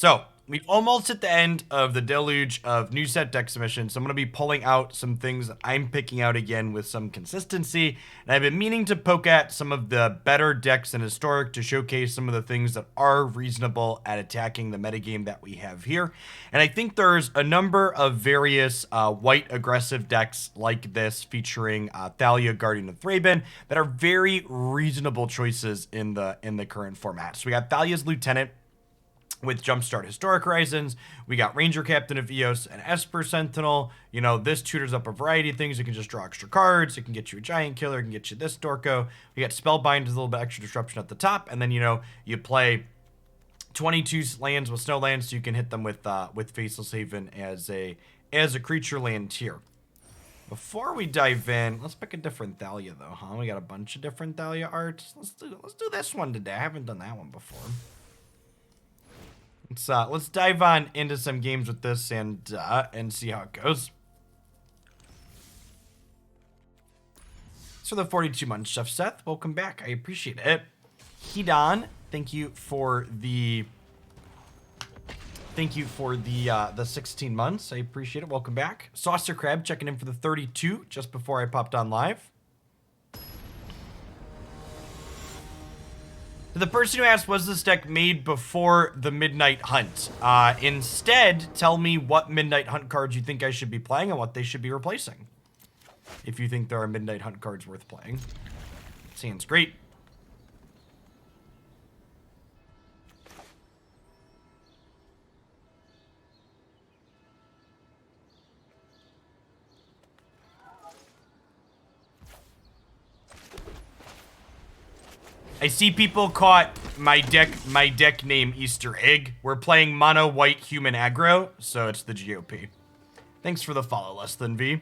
So, we've almost hit the end of the deluge of new set deck submissions, so I'm going to be pulling out some things that I'm picking out again with some consistency, and I've been meaning to poke at some of the better decks in Historic to showcase some of the things that are reasonable at attacking the metagame that we have here, and I think there's a number of various white aggressive decks like this featuring Thalia, Guardian of Thraben, that are very reasonable choices in the current format. So we got Thalia's Lieutenant with Jumpstart Historic Horizons. We got Ranger-Captain of Eos and Esper Sentinel. You know, this tutors up a variety of things. You can just draw extra cards. It can get you a Giant Killer. It can get you this Dorko. We got Spellbinder, a little bit extra disruption at the top. And then, you know, you play 22 lands with snow lands, so you can hit them with Faceless Haven as a creature land here. Before we dive in, let's pick a different Thalia, though, huh? We got a bunch of different Thalia arts. Let's do this one today. I haven't done that one before. Let's dive on into some games with this and see how it goes. So the 42 months, Chef Seth, welcome back. I appreciate it. Reidane, thank you for the 16 months. I appreciate it. Welcome back. Saucer Crab checking in for the 32 just before I popped on live. The person who asked, was this deck made before the Midnight Hunt? Instead, tell me what Midnight Hunt cards you think I should be playing and what they should be replacing. If you think there are Midnight Hunt cards worth playing. Sounds great. I see people caught my deck name Easter egg. We're playing mono white human aggro, so it's the GOP. Thanks for the follow, Less Than V.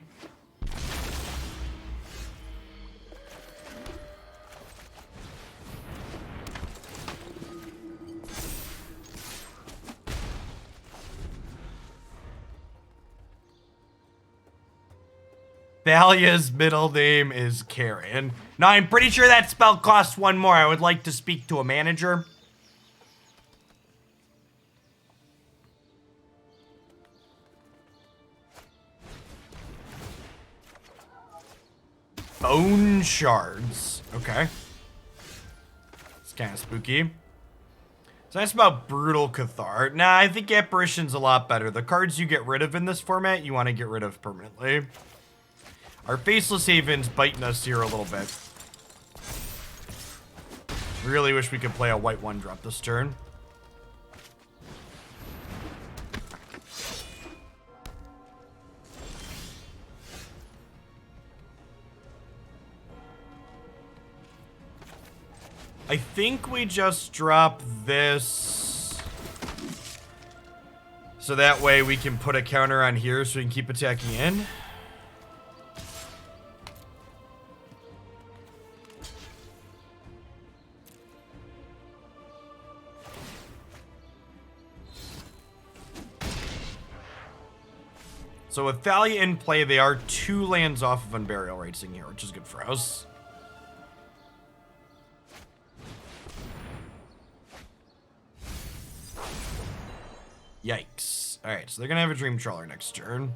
Thalia's middle name is Karen. Now, I'm pretty sure that spell costs one more. I would like to speak to a manager. Bone shards. Okay. It's kind of spooky. So that's about Brutal Cathar. Nah, I think Apparition's a lot better. The cards you get rid of in this format, you want to get rid of permanently. Our Faceless Haven's biting us here a little bit. Really wish we could play a white 1-drop this turn. I think we just drop this. So that way we can put a counter on here so we can keep attacking in. So with Thalia in play, they are 2 lands off of Unburial Righting here, which is good for us. Yikes. Alright, so they're going to have a Dream Trawler next turn.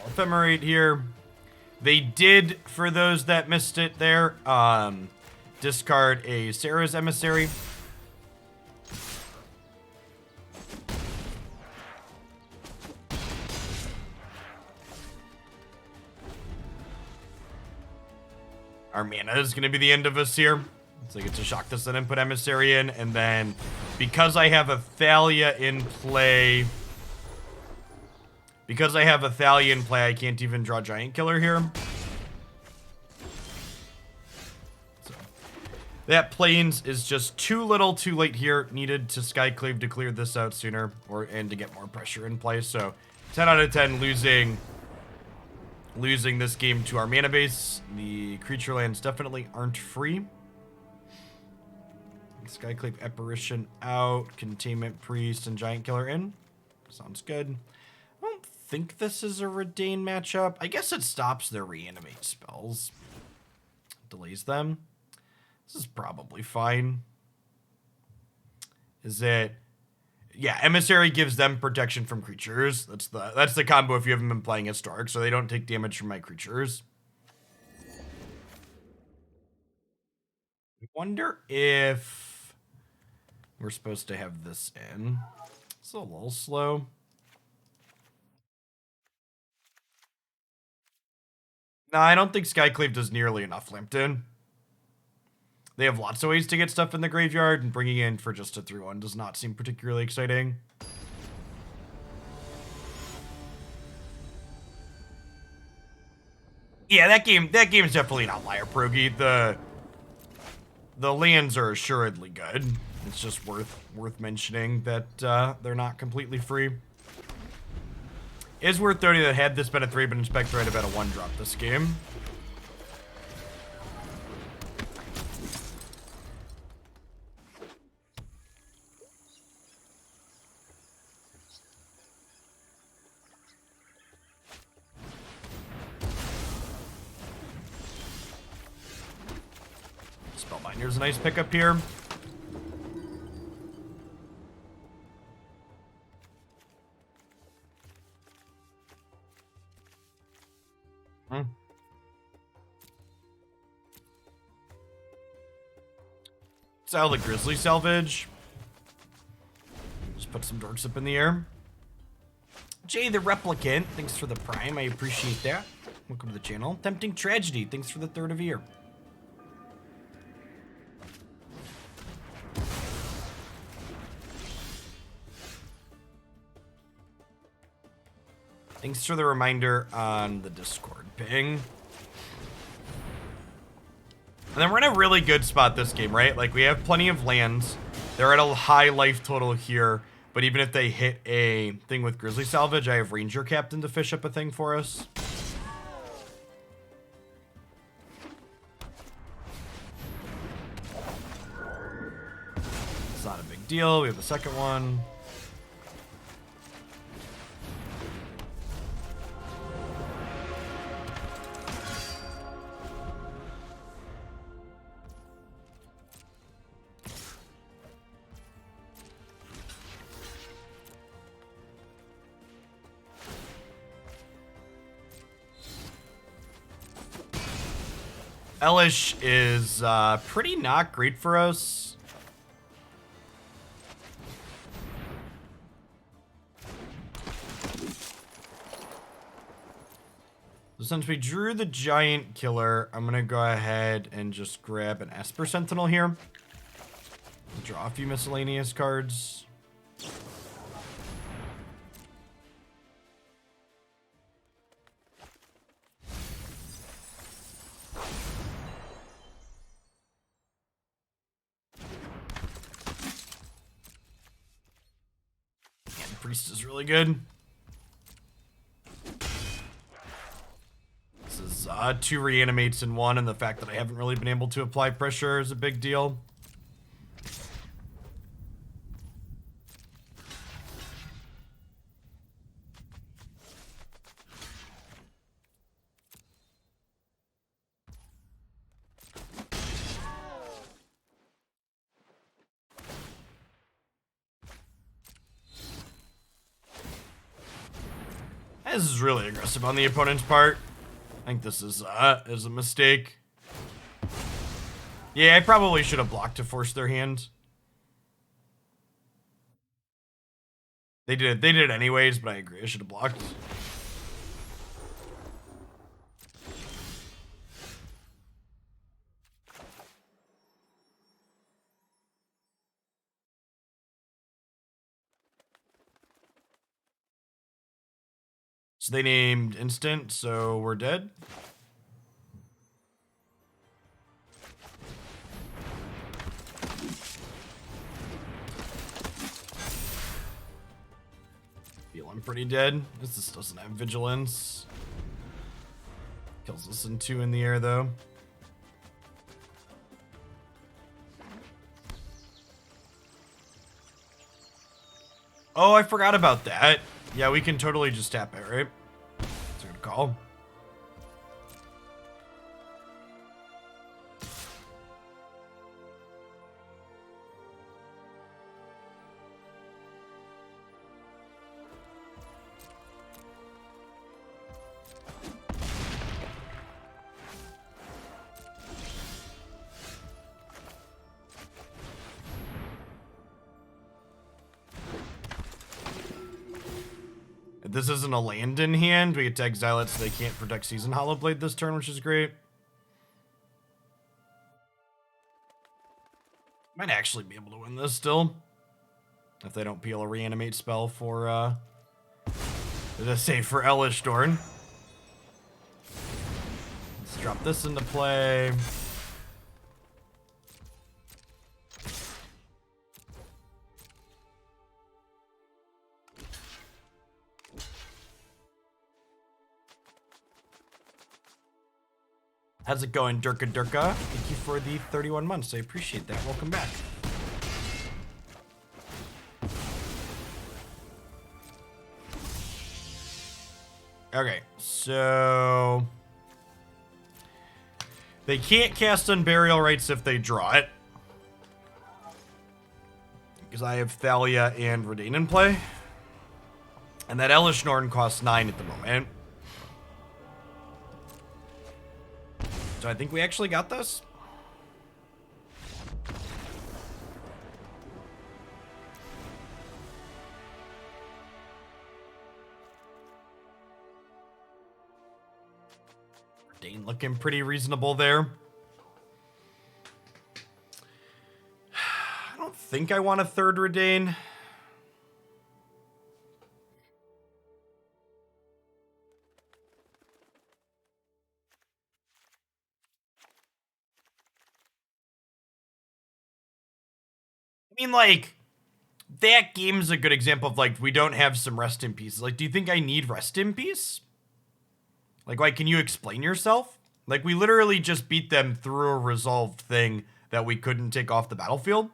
Ephemerate here. They did, for those that missed it there, discard a Sarah's Emissary. Our mana is going to be the end of us here. So I get to shock this and then put Emissary in. And then, because I have a Thalia in play... Because I have a Thalia in play, I can't even draw Giant Killer here. So, That Plains is just too little too late here. Needed to Skyclave to clear this out sooner and to get more pressure in place. So 10 out of 10 losing this game to our mana base. The creature lands definitely aren't free. Skyclave Apparition out, Containment Priest and Giant Killer in. Sounds good. I don't think this is a Reidane matchup. I guess it stops their reanimate spells. Delays them. This is probably fine. Is it? Yeah, Emissary gives them protection from creatures. That's the combo if you haven't been playing Historic, so they don't take damage from my creatures. I wonder if we're supposed to have this in. It's a little slow. No, I don't think Skyclave does nearly enough, Limpton. They have lots of ways to get stuff in the graveyard, and bringing in for just a 3-1 does not seem particularly exciting. Yeah, that game's definitely an outlier, Progi. The lands are assuredly good. It's just worth mentioning that they're not completely free. It is worth noting that had this been a Thraben Inspector, I'd have had a 1-drop this game. Spellbinder's a nice pickup here. Style the Grizzly Salvage. Just put some dorks up in the air. Jay the Replicant, thanks for the Prime. I appreciate that. Welcome to the channel. Tempting Tragedy, thanks for the 3rd of year. Thanks for the reminder on the Discord ping. And then we're in a really good spot this game, right? Like, we have plenty of lands. They're at a high life total here. But even if they hit a thing with Grizzly Salvage, I have Ranger-Captain to fish up a thing for us. It's not a big deal. We have the second one. Elish is pretty not great for us. So since we drew the Giant Killer, I'm going to go ahead and just grab an Esper Sentinel here. Draw a few miscellaneous cards. Priest is really good. This is 2 reanimates in 1, and the fact that I haven't really been able to apply pressure is a big deal. This is really aggressive on the opponent's part. I think this is a mistake. Yeah, I probably should have blocked to force their hand. They did it anyways, but I agree. I should have blocked. So they named instant, so we're dead. I'm pretty dead. This doesn't have vigilance. Kills us in 2 in the air, though. Oh, I forgot about that. Yeah, we can totally just tap it, right? That's a good call. If this isn't a land in hand, we get to exile it so they can't protect Season Hollowblade this turn, which is great. Might actually be able to win this still. If they don't peel a reanimate spell for, the save for Elish Dorn. Let's drop this into play. How's it going, Durka Durka? Thank you for the 31 months. I appreciate that. Welcome back. Okay, so they can't cast Unburial Rites if they draw it, because I have Thalia and Reidane in play, and that Elish Norn costs 9 at the moment. So I think we actually got this. Reidane looking pretty reasonable there. I don't think I want a third Reidane. I mean, like, that game's a good example of, like, we don't have some rest in peace. Like, do you think I need rest in peace? Like, can you explain yourself? Like, we literally just beat them through a resolved thing that we couldn't take off the battlefield.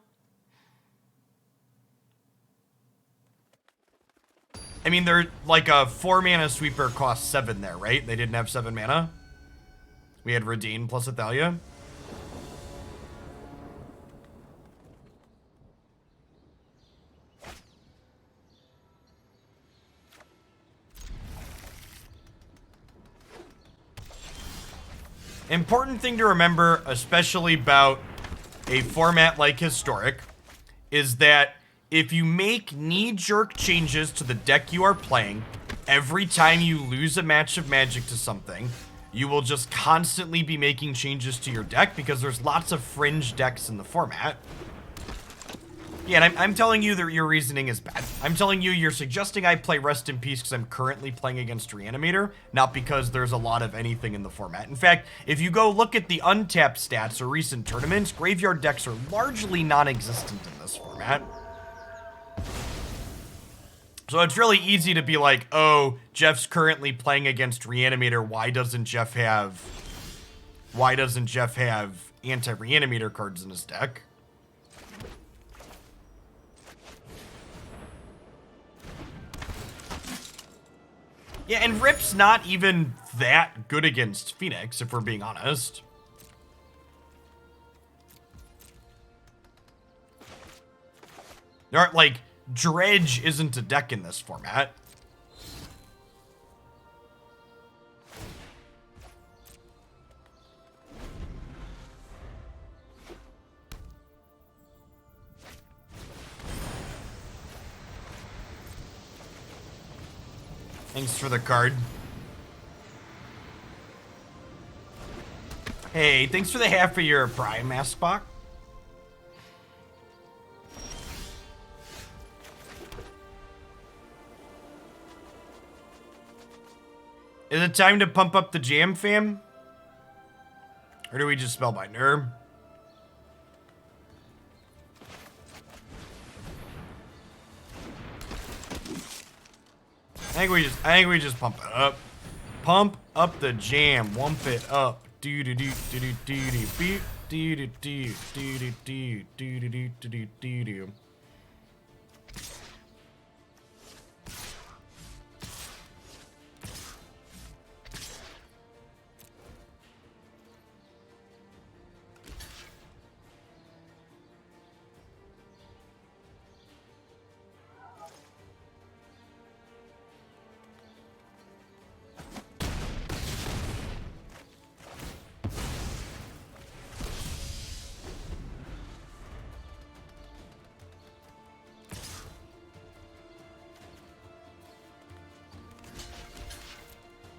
I mean, they're like a 4-mana sweeper costs 7 there, right? They didn't have 7 mana. We had Reidane plus a Thalia. Important thing to remember, especially about a format like Historic, is that if you make knee-jerk changes to the deck you are playing, every time you lose a match of Magic to something, you will just constantly be making changes to your deck because there's lots of fringe decks in the format. Yeah, and I'm telling you that your reasoning is bad. I'm telling you you're suggesting I play Rest in Peace because I'm currently playing against Reanimator, not because there's a lot of anything in the format. In fact, if you go look at the untapped stats or recent tournaments, graveyard decks are largely non-existent in this format. So it's really easy to be like, oh, Jeff's currently playing against Reanimator, why doesn't Jeff have anti-Reanimator cards in his deck? Yeah, and Rip's not even that good against Phoenix, if we're being honest. There aren't, like, Dredge isn't a deck in this format. Thanks for the card. Hey, thanks for the half of your Prime, Aspok. Is it time to pump up the jam, fam? Or do we just Spellbinder? think we just pump it up. Pump up the jam. Wump it up. Do do do do do do do beep. Do do do do do do do do do do do.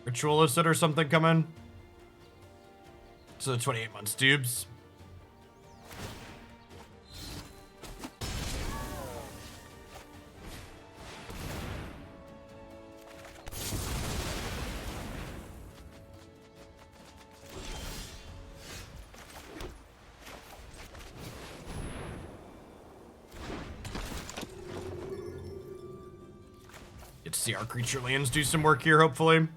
Ritualistic or something coming. So 28 months dubs. Get to see our creature lands do some work here, hopefully.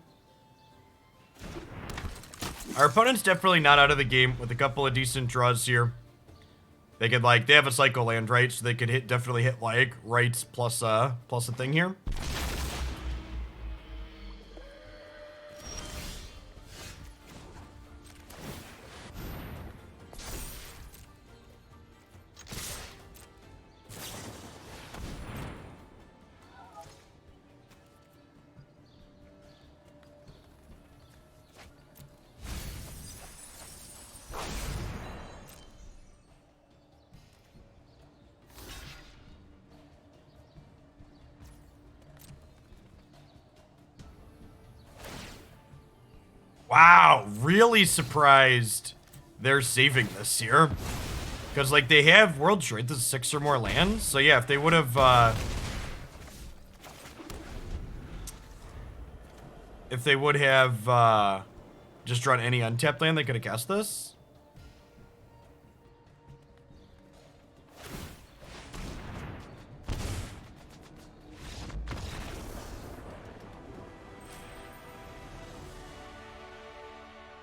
Our opponent's definitely not out of the game with a couple of decent draws here. They could, like, they have a cycle land, right? So they could definitely hit, like, rights plus a thing here. Wow, really surprised they're saving this here. Because, like, they have World Trade, this is 6 or more lands. So, yeah, if they would have, just drawn any untapped land, they could have cast this.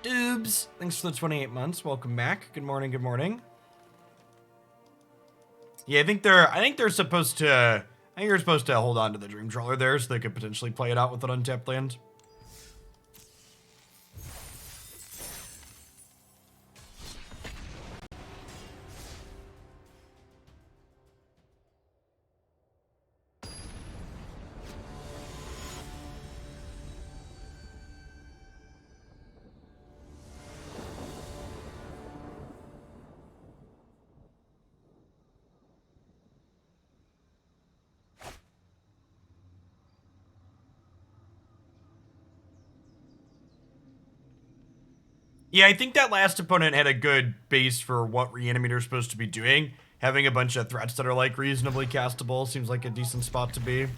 Doobs, thanks for the 28 months. Welcome back. Good morning. Good morning. Yeah, I think they're supposed to. I think you're supposed to hold on to the Dream Trawler there, so they could potentially play it out with an untapped land. Yeah, I think that last opponent had a good base for what Reanimator's supposed to be doing. Having a bunch of threats that are, like, reasonably castable seems like a decent spot to be.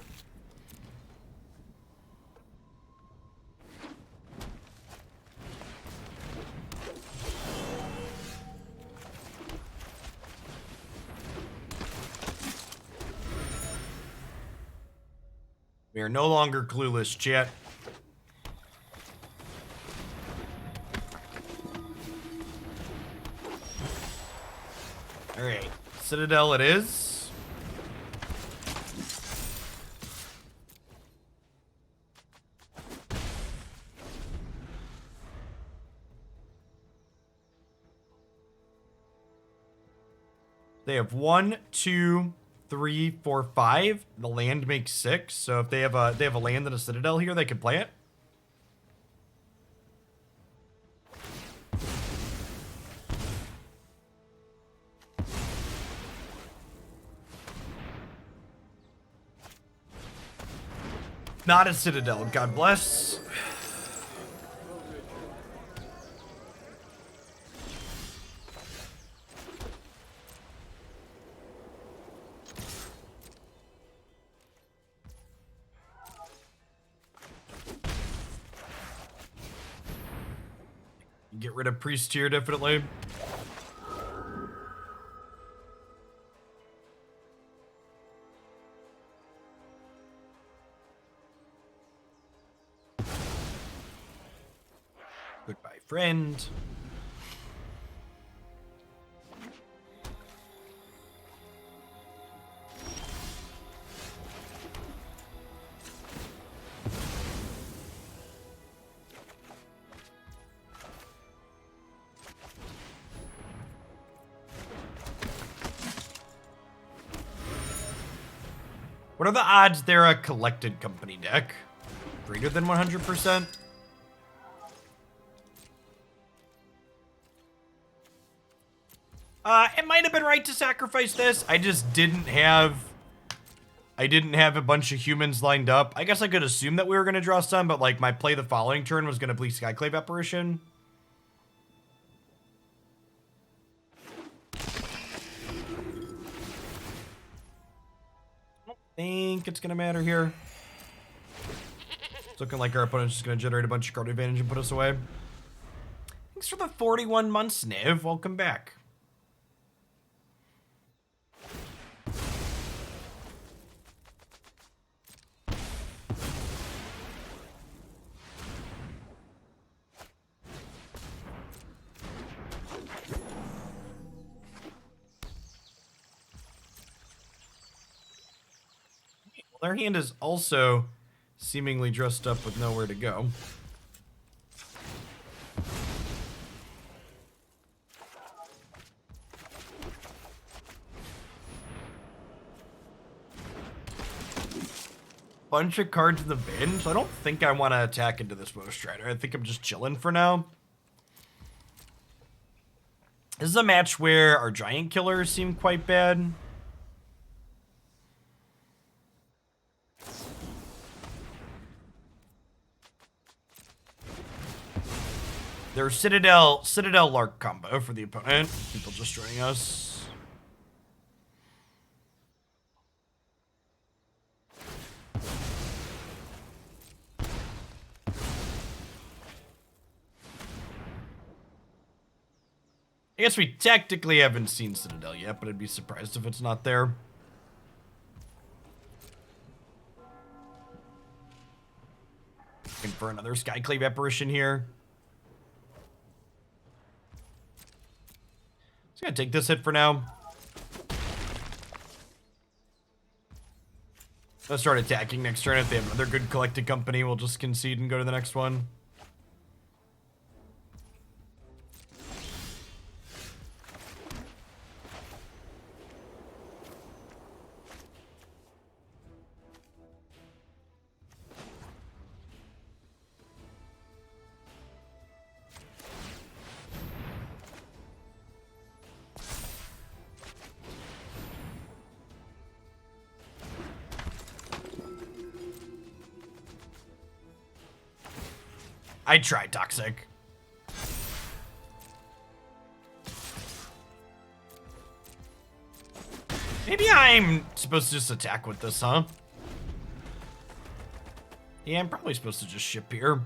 We are no longer clueless, chat. Alright, Citadel it is. They have 1, 2, 3, 4, 5. The land makes 6. So if they have a land and a Citadel here, they can play it. Not a Citadel, God bless. Get rid of Priest here, definitely. Goodbye, friend. What are the odds they're a collected company deck? Greater than 100%? It might have been right to sacrifice this. I just didn't have... I didn't have a bunch of humans lined up. I guess I could assume that we were going to draw some, but like my play the following turn was going to play Skyclave Apparition. I think it's going to matter here. It's looking like our opponent's just going to generate a bunch of card advantage and put us away. Thanks for the 41 months, Niv. Welcome back. Their hand is also seemingly dressed up with nowhere to go. Bunch of cards in the bin, so I don't think I want to attack into this Woe Strider. I think I'm just chilling for now. This is a match where our giant killers seem quite bad. There's Citadel Lark combo for the opponent. People just joining us. I guess we technically haven't seen Citadel yet, but I'd be surprised if it's not there. Looking for another Skyclave Apparition here. Just gonna take this hit for now. Let's start attacking next turn. If they have another good collected company, we'll just concede and go to the next one. I tried Toxic. Maybe I'm supposed to just attack with this, huh? Yeah, I'm probably supposed to just ship here.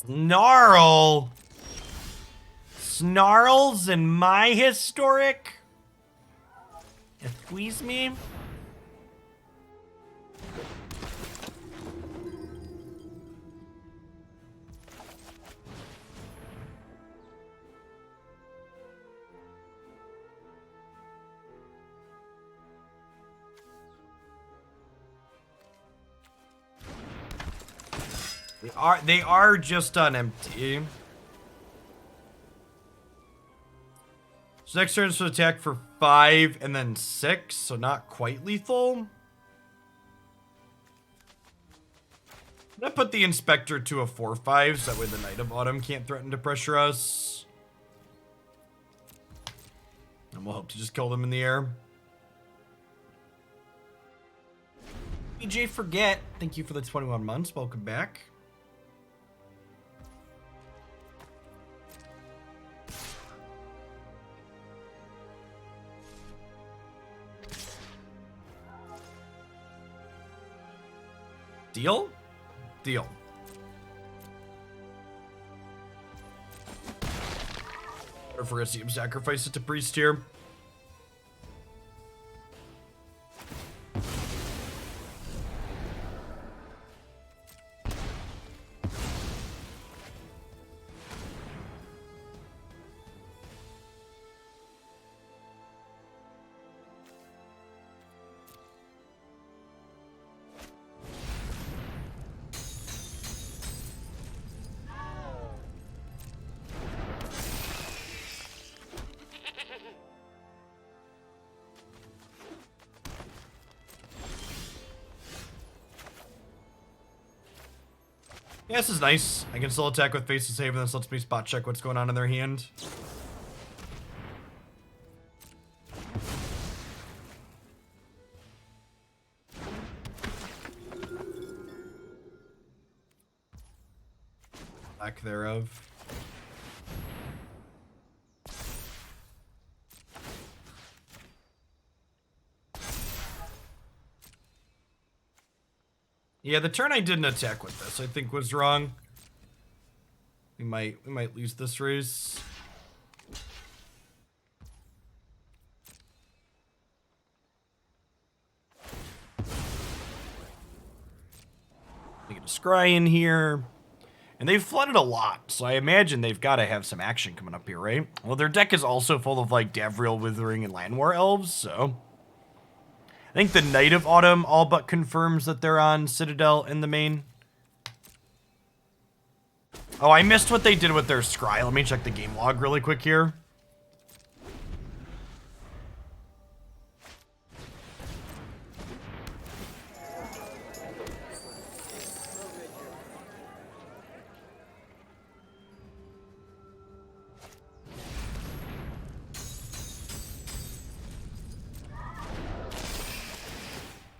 Snarl. Snarls and my historic? Squeeze me? They are just on empty. So next turn is to attack for 5 and then 6, so not quite lethal. I'm gonna put the Inspector to a 4/5, so that way the Knight of Autumn can't threaten to pressure us. And we'll hope to just kill them in the air. BJ Forget, thank you for the 21 months. Welcome back. Deal? Deal. Or if we're gonna see him sacrifice it to Priest here. Yeah, this is nice. I can still attack with Faceless Haven. This lets me spot check what's going on in their hand. Lack thereof. Yeah, the turn I didn't attack with this, I think, was wrong. We might lose this race. Get a scry in here. And they've flooded a lot, so I imagine they've got to have some action coming up here, right? Well, their deck is also full of, like, Davriel, Withering, and Llanowar Elves, so... I think the Knight of Autumn all but confirms that they're on Citadel in the main. Oh, I missed what they did with their scry. Let me check the game log really quick here.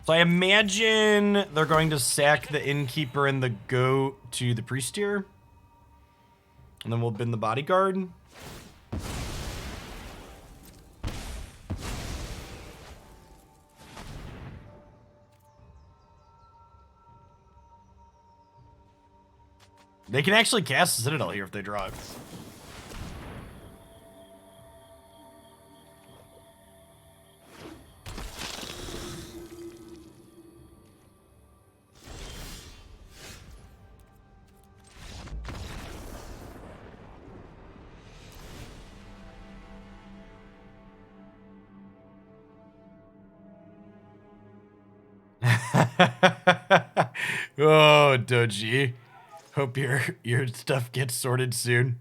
So I imagine they're going to sack the Innkeeper and the Goat to the Priest tier. And then we'll bin the Bodyguard. They can actually cast the Citadel here if they draw it. Oh, Doji. Hope your stuff gets sorted soon.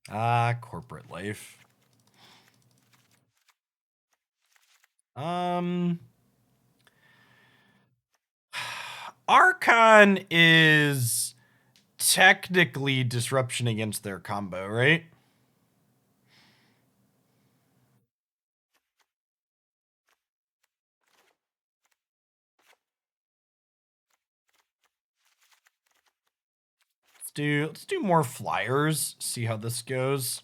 Ah, corporate life. Archon is technically disruption against their combo, right? Let's do more flyers, see how this goes.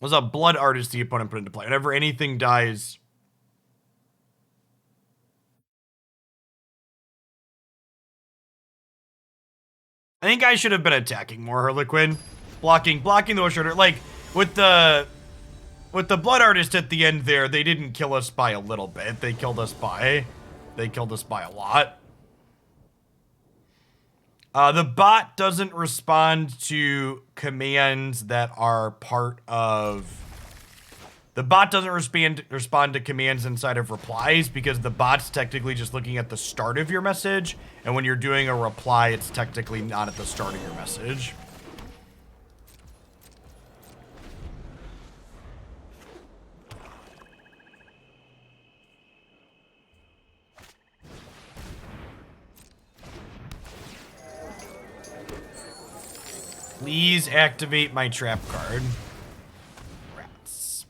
What's a blood artist the opponent put into play? Whenever anything dies. I think I should have been attacking more Harlequin. Blocking the Oshirter. Like, with the blood artist at the end there, they didn't kill us by a little bit. They killed us by a lot. The bot doesn't respond to commands that are part of... The bot doesn't respond to commands inside of replies because the bot's technically just looking at the start of your message. And when you're doing a reply, it's technically not at the start of your message. Please activate my trap card. Rats.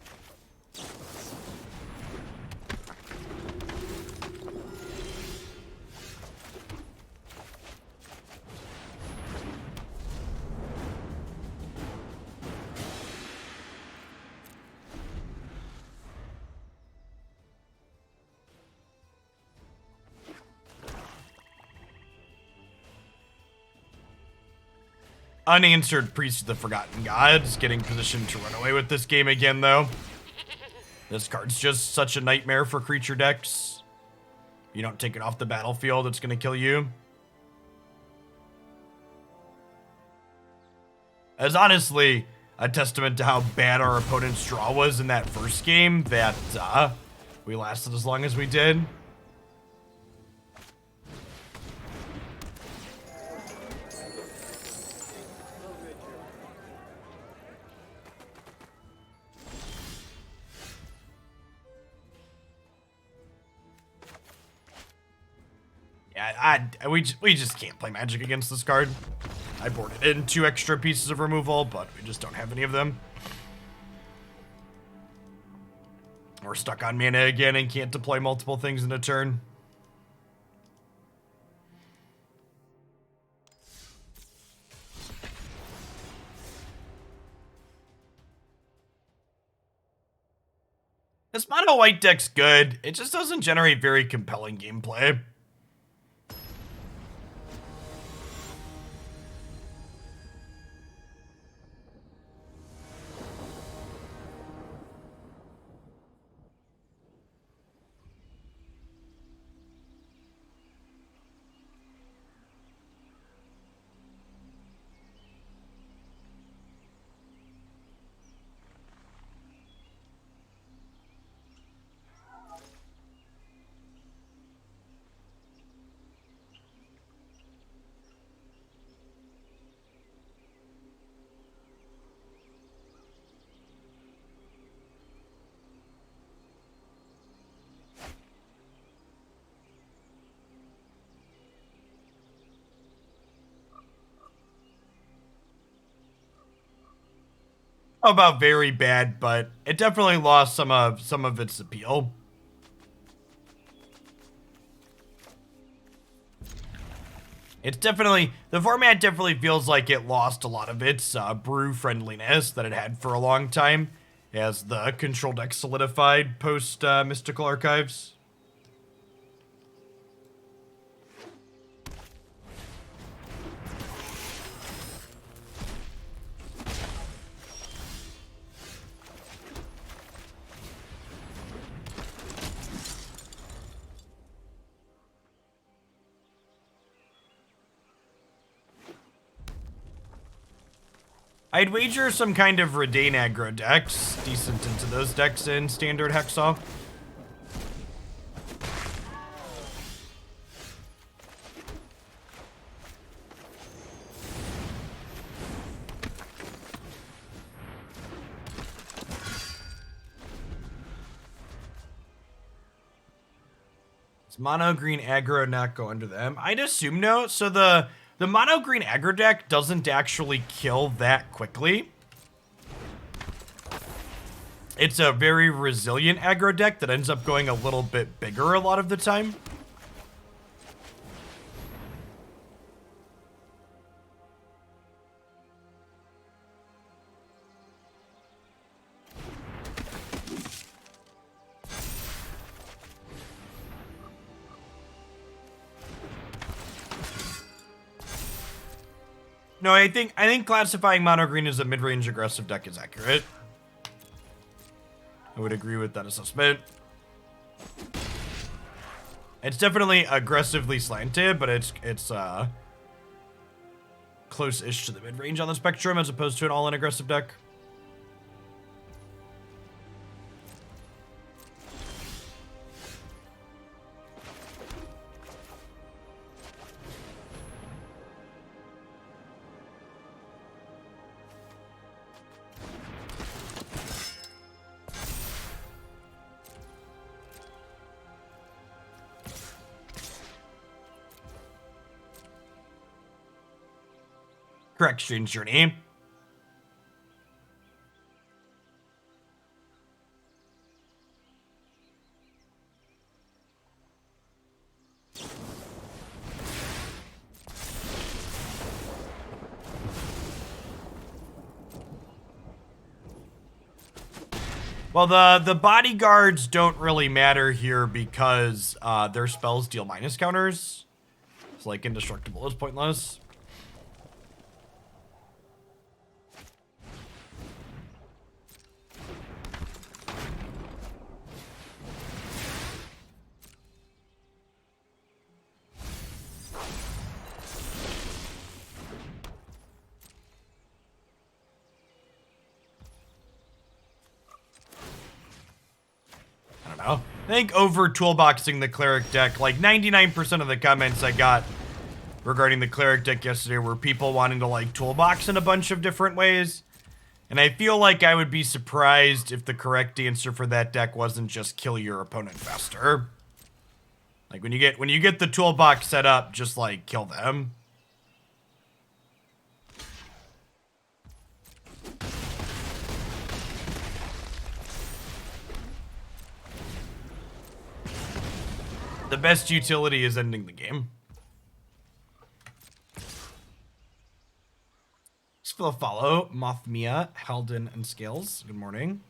Unanswered Priest of the Forgotten Gods, getting positioned to run away with this game again, though. This card's just such a nightmare for creature decks. You don't take it off the battlefield, it's going to kill you. As honestly a testament to how bad our opponent's draw was in that first game that we lasted as long as we did. Yeah, we just can't play Magic against this card. I boarded in 2 extra pieces of removal, but we just don't have any of them. We're stuck on mana again and can't deploy multiple things in a turn. This mono white deck's good. It just doesn't generate very compelling gameplay. About very bad, but it definitely lost some of its appeal. It's definitely, the format definitely feels like it lost a lot of its brew friendliness that it had for a long time as the control deck solidified post Mystical Archives. I'd wager some kind of Reidane aggro decks, decent into those decks in standard Hexal. Does mono green aggro not go under them? I'd assume no. So the mono green aggro deck doesn't actually kill that quickly. It's a very resilient aggro deck that ends up going a little bit bigger a lot of the time. No, I think classifying mono green as a mid-range aggressive deck is accurate. I would agree with that assessment. It's definitely aggressively slanted, but it's close-ish to the mid-range on the spectrum as opposed to an all-in aggressive deck. Correct, Strange Journey. Well, the bodyguards don't really matter here because their spells deal minus counters. It's like indestructible is pointless. I think over toolboxing the cleric deck, like 99% of the comments I got regarding the cleric deck yesterday were people wanting to like toolbox in a bunch of different ways. And I feel like I would be surprised if the correct answer for that deck wasn't just kill your opponent faster. Like when you get the toolbox set up, just like kill them. The best utility is ending the game. Thanks for the follow, Mothmia, Halden, and Scales. Good morning.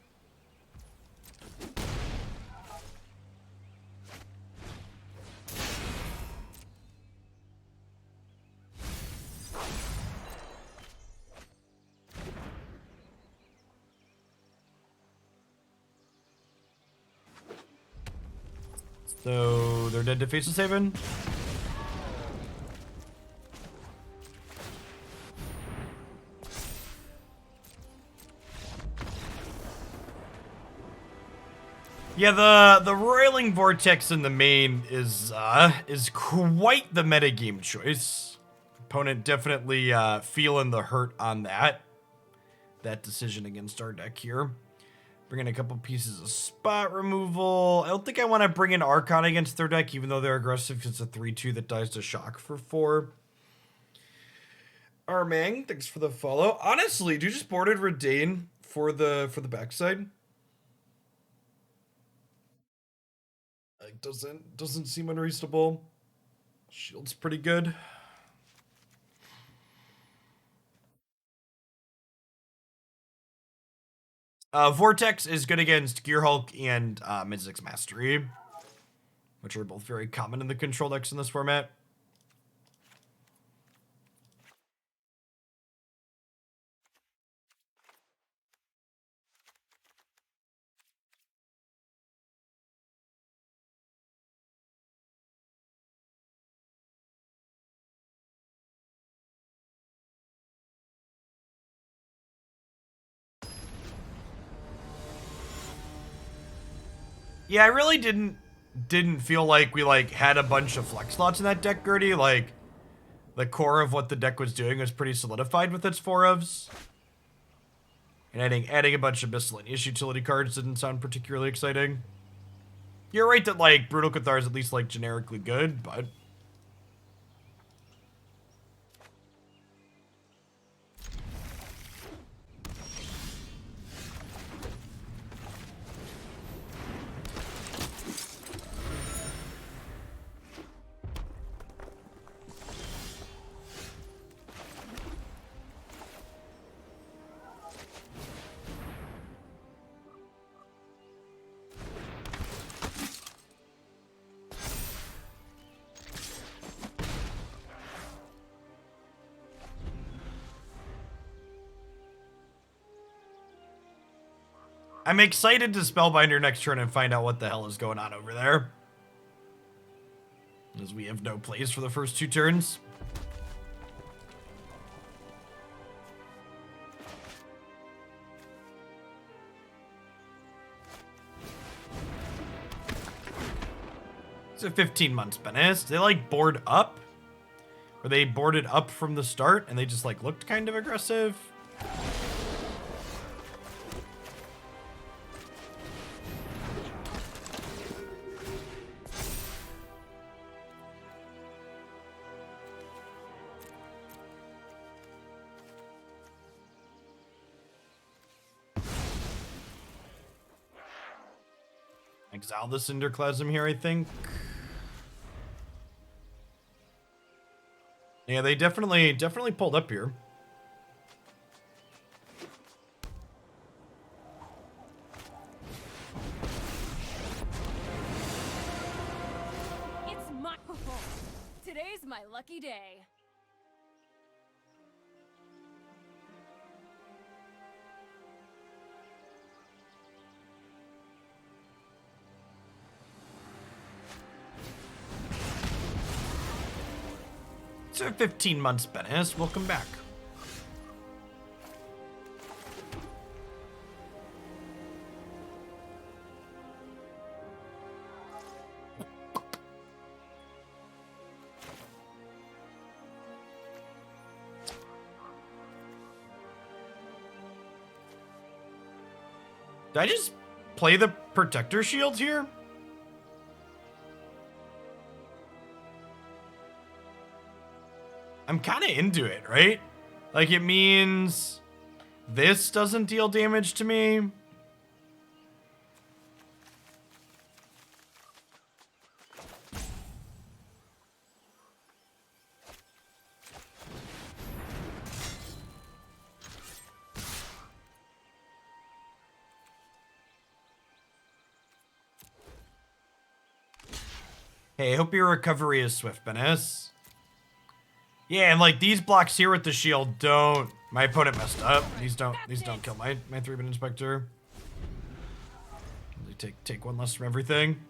So they're dead to Faceless Haven. Yeah, the Roiling Vortex in the main is quite the metagame choice. Opponent definitely feeling the hurt on that decision against our deck here. Bring in a couple pieces of spot removal. I don't think I want to bring in Archon against their deck, even though they're aggressive, because it's a 3/2 that dies to shock for 4. Armang, thanks for the follow. Honestly, do you just boarded Reidane for the backside? Like doesn't seem unreasonable. Shield's pretty good. Vortex is good against Gearhulk and Mizzix Mastery, which are both very common in the control decks in this format. Yeah, I really didn't feel like we like had a bunch of flex slots in that deck, Gertie. Like the core of what the deck was doing was pretty solidified with its 4-ofs. And adding a bunch of miscellaneous utility cards didn't sound particularly exciting. You're right that like Brutal Cathar is at least like generically good, but I'm excited to Spellbinder next turn and find out what the hell is going on over there. As we have no plays for the first 2 turns. It's a 15-month Benes. They like board up? Or they boarded up from the start and they just like looked kind of aggressive? Exile the Cinderclasm here, I think. Yeah, they definitely pulled up here. It's my today's my lucky day. So 15 months, Benes. Welcome back. Did I just play the Protector Shield here? I'm kind of into it, right? Like, it means this doesn't deal damage to me. Hey, hope your recovery is swift, Benes. Yeah, and like these blocks here with the shield don't. My opponent messed up. These don't kill my Thraben Inspector. Really take one less from everything.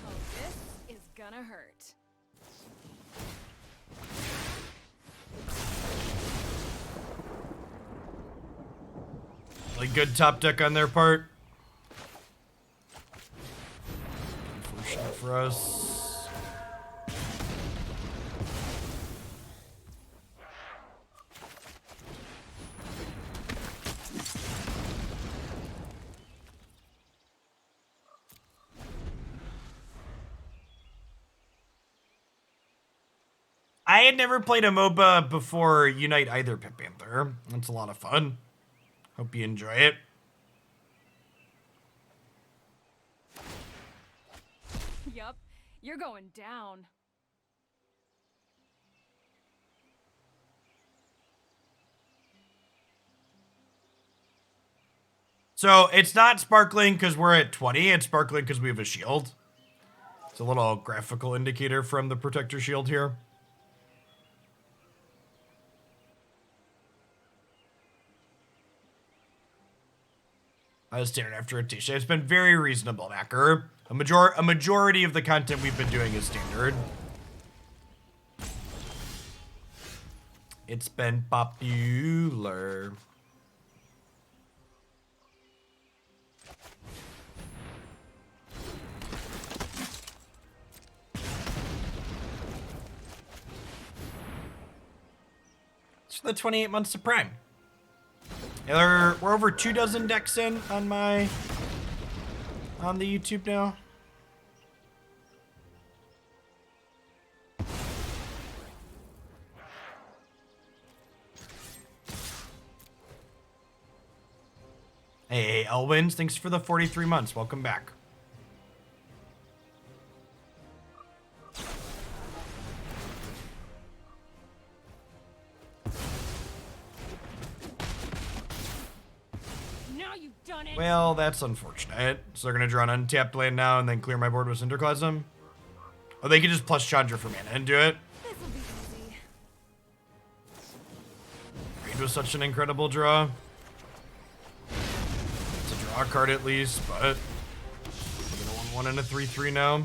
Oh, this is gonna hurt. Like good top deck on their part. Unfortunate for us. I had never played a MOBA before Unite either, Pit Panther. That's a lot of fun. Hope you enjoy it. Yup, you're going down. So it's not sparkling because we're at 20. It's sparkling because we have a shield. It's a little graphical indicator from the Protector Shield here. I was standard after rotation. It's been very reasonable, Knacker. A majority of the content we've been doing is standard. It's been popular. It's the 28 months of Prime. We're over 24 decks in on the YouTube now. Hey, Elwins, thanks for the 43 months. Welcome back. Well, that's unfortunate. So they're gonna draw an untapped land now and then clear my board with Cinderclasm. Oh, they could just plus Chandra for mana and do it. This'll be easy. Raid was such an incredible draw. It's a draw card at least, but we're gonna 1/1 and a 3/3 now.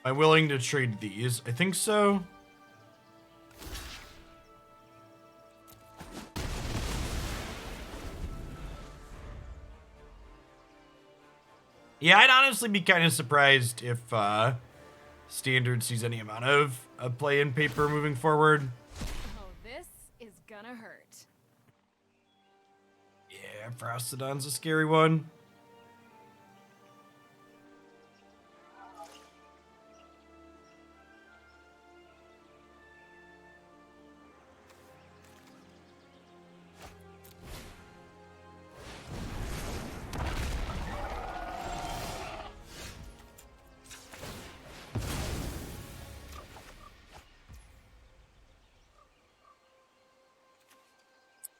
Am I willing to trade these? I think so. Yeah, I'd honestly be kind of surprised if Standard sees any amount of play in paper moving forward. Oh, this is gonna hurt. Yeah, Frostodon's a scary one.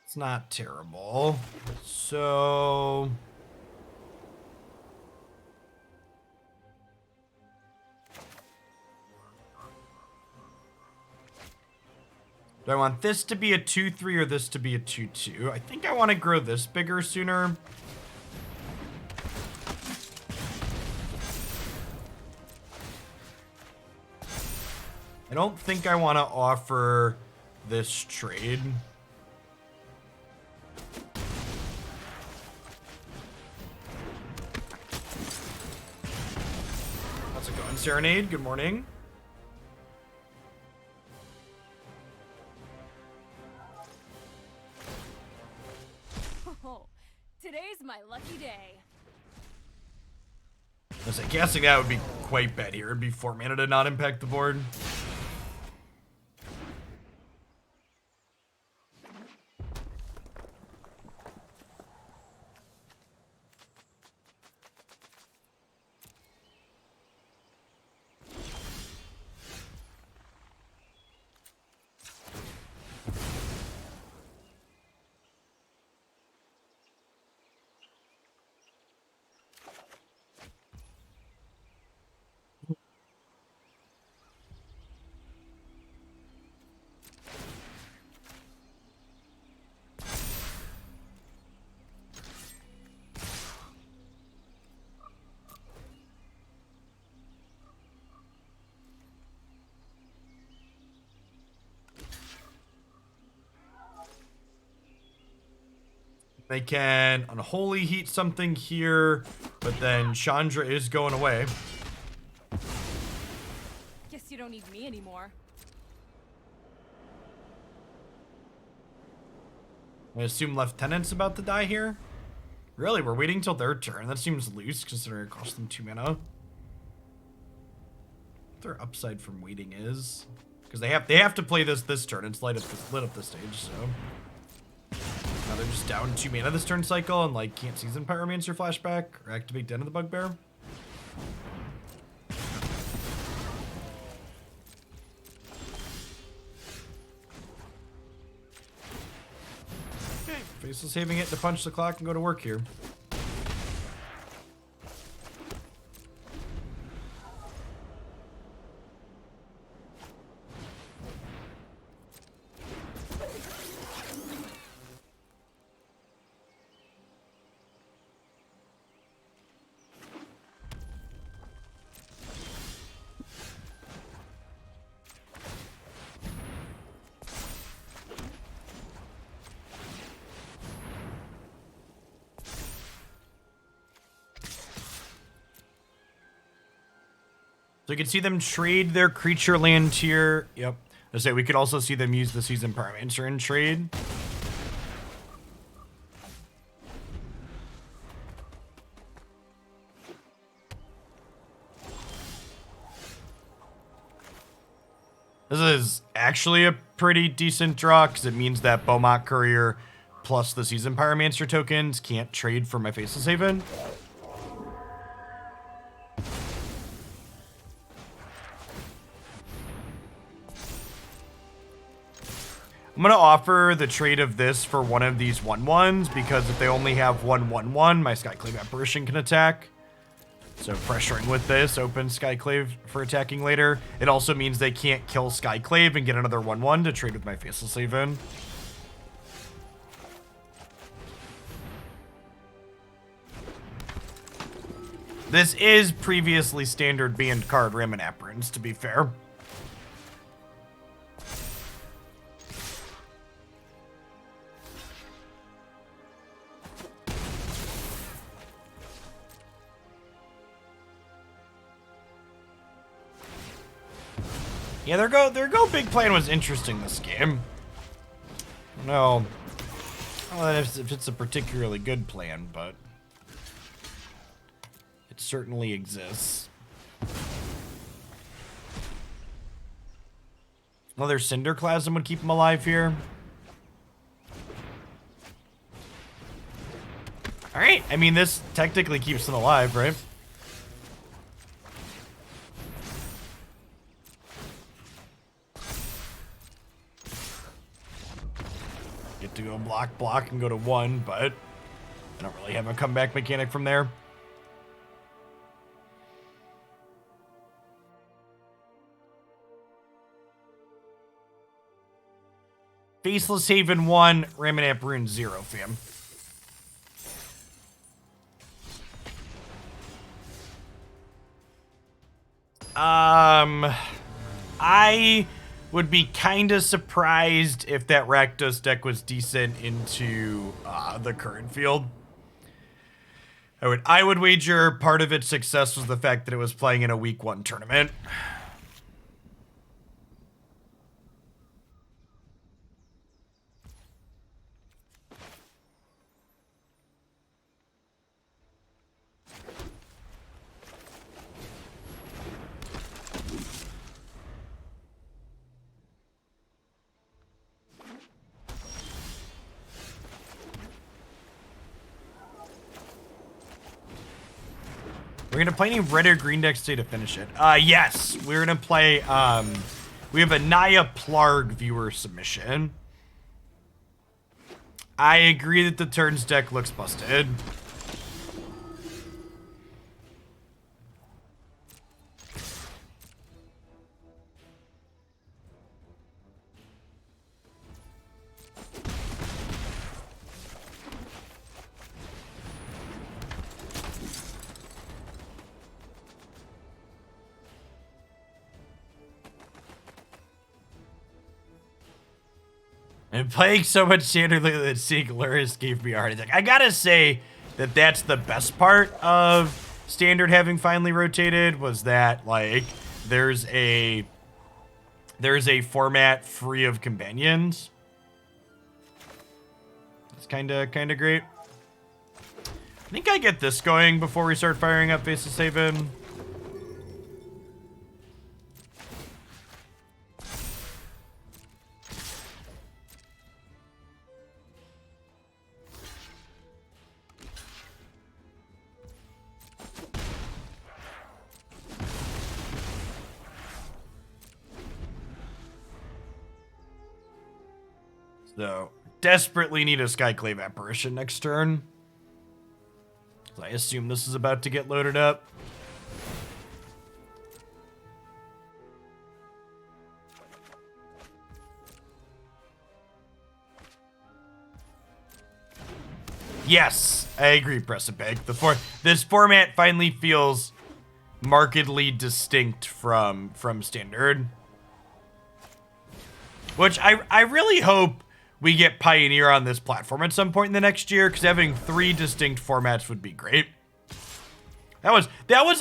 It's not terrible. So Do I want this to be a 2-3 or this to be a 2-2? I think I want to grow this bigger sooner. I don't think I want to offer this trade. How's it going, Serenade? Good morning. Oh, today's my lucky day. I was guessing that would be quite bad here. It'd be 4 mana to not impact the board. They can Unholy Heat something here, but then Chandra is going away. Guess you don't need me anymore. I assume Lieutenant's about to die here. Really, we're waiting till their turn. That seems loose considering it costs them 2 mana. What their upside from waiting is, because they have to play this turn. It's lit up the stage, so. Now they're just down 2 mana this turn cycle and like can't Season Pyromancer flashback or activate Den of the Bugbear. Okay, Faceless Haven it to punch the clock and go to work here. So you can see them trade their creature land here. Yep. I say we could also see them use the Season Pyromancer in trade. This is actually a pretty decent draw because it means that Beaumont Courier plus the Season Pyromancer tokens can't trade for my Faceless Haven. I'm going to offer the trade of this for one of these 1/1s because if they only have 1/1/1, my Skyclave Apparition can attack. So pressuring with this opens Skyclave for attacking later. It also means they can't kill Skyclave and get another 1/1 to trade with my Faceless Haven. This is previously standard banned card Ramen Apparents, to be fair. Yeah, their go big plan was interesting this game. No, I don't know if it's a particularly good plan, but it certainly exists. Another Cinderclasm would keep him alive here. All right, I mean this technically keeps them alive, right? To go block and go to 1, but I don't really have a comeback mechanic from there. Faceless Haven 1, Raminamp Rune 0, fam. I would be kind of surprised if that Rakdos deck was decent into the current field. I would wager part of its success was the fact that it was playing in a week 1 tournament. We're gonna play any red or green decks today to finish it. Yes, we're gonna play, we have a Naya Plarg viewer submission. I agree that the turns deck looks busted. And playing so much Standard lately that seeing Luris gave me a heart attack. I gotta say that that's the best part of Standard having finally rotated, was that, like, there's a format free of companions. It's kinda great. I think I get this going before we start firing up Faceless Haven. So, desperately need a Skyclave Apparition next turn. So I assume this is about to get loaded up. Yes, I agree, Pressipeg. This format finally feels markedly distinct from Standard. Which I really hope we get Pioneer on this platform at some point in the next year, because having 3 distinct formats would be great. That was